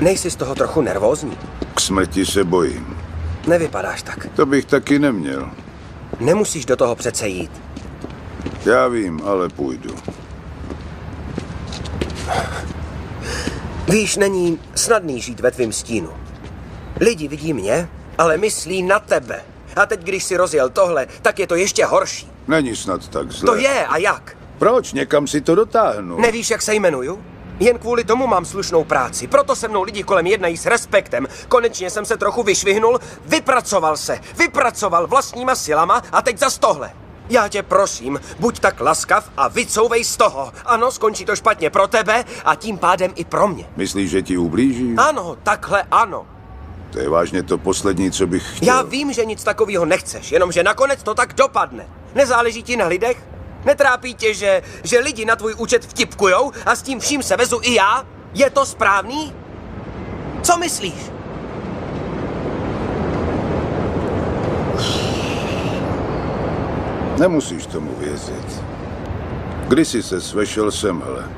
Nejsi z toho trochu nervózní? K smrti se bojím. Nevypadáš tak. To bych taky neměl. Nemusíš do toho přece jít. Já vím, ale půjdu. Víš, není snadný žít ve tvým stínu. Lidi vidí mě, ale myslí na tebe. A teď, když si rozjel tohle, tak je to ještě horší. Není snad tak zle. To je, a jak? Proč? Někam si to dotáhnu. Nevíš, jak se jmenuju? Jen kvůli tomu mám slušnou práci. Proto se mnou lidi kolem jednají s respektem. Konečně jsem se trochu vyšvihnul, vypracoval vlastníma silama a teď zas tohle. Já tě prosím, buď tak laskav a vycouvej z toho. Ano, skončí to špatně pro tebe a tím pádem i pro mě. Myslíš, že ti ublíží? Ano, takhle ano. To je vážně to poslední, co bych chtěl. Já vím, že nic takového nechceš, jenomže nakonec to tak dopadne. Nezáleží ti na lidech? Netrápí tě, že lidi na tvůj účet vtipkujou a s tím vším se vezu i já? Je to správný? Co myslíš? Nemusíš tomu věřit. Kdysi se svešel semhle.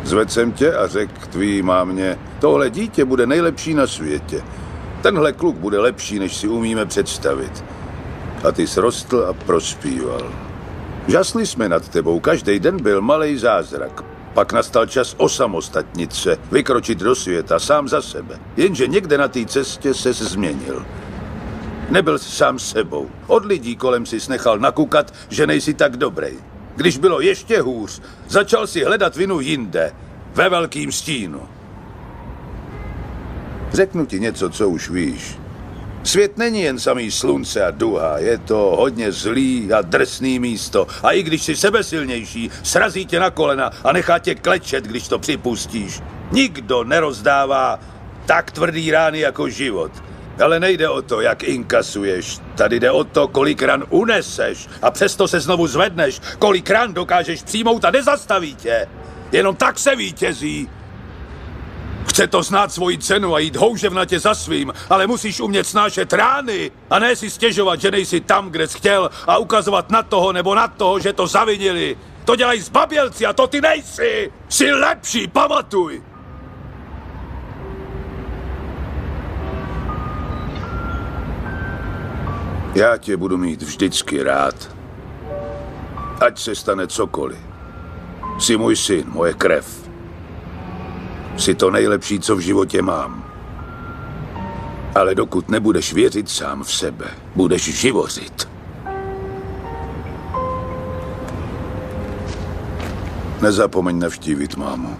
Zvedl jsem tě a řekl tvý mámě, tohle dítě bude nejlepší na světě. Tenhle kluk bude lepší, než si umíme představit. A ty jsi rostl a prospíval. Žasli jsme nad tebou, každý den byl malej zázrak. Pak nastal čas osamostatnit se, vykročit do světa sám za sebe. Jenže někde na té cestě ses změnil. Nebyl jsi sám sebou. Od lidí kolem si nechal nakukat, že nejsi tak dobrý. Když bylo ještě hůř, začal si hledat vinu jinde, ve velkým stínu. Řeknu ti něco, co už víš. Svět není jen samý slunce a duha, je to hodně zlý a drsný místo. A i když jsi sebesilnější, srazí tě na kolena a nechá tě klečet, když to připustíš. Nikdo nerozdává tak tvrdý rány jako život. Ale nejde o to, jak inkasuješ. Tady jde o to, kolik ran uneseš a přesto se znovu zvedneš. Kolik ran dokážeš přijmout a nezastaví tě. Jenom tak se vítězí. Chce to znát svoji cenu a jít houževnatě za svým, ale musíš umět snášet rány a ne si stěžovat, že nejsi tam, kde jsi chtěl a ukazovat na toho nebo na toho, že to zavinili. To dělají zbabělci a to ty nejsi. Jsi lepší, pamatuj. Já tě budu mít vždycky rád. Ať se stane cokoliv. Jsi můj syn, moje krev. Jsi to nejlepší, co v životě mám. Ale dokud nebudeš věřit sám v sebe, budeš živořit. Nezapomeň navštívit mámu.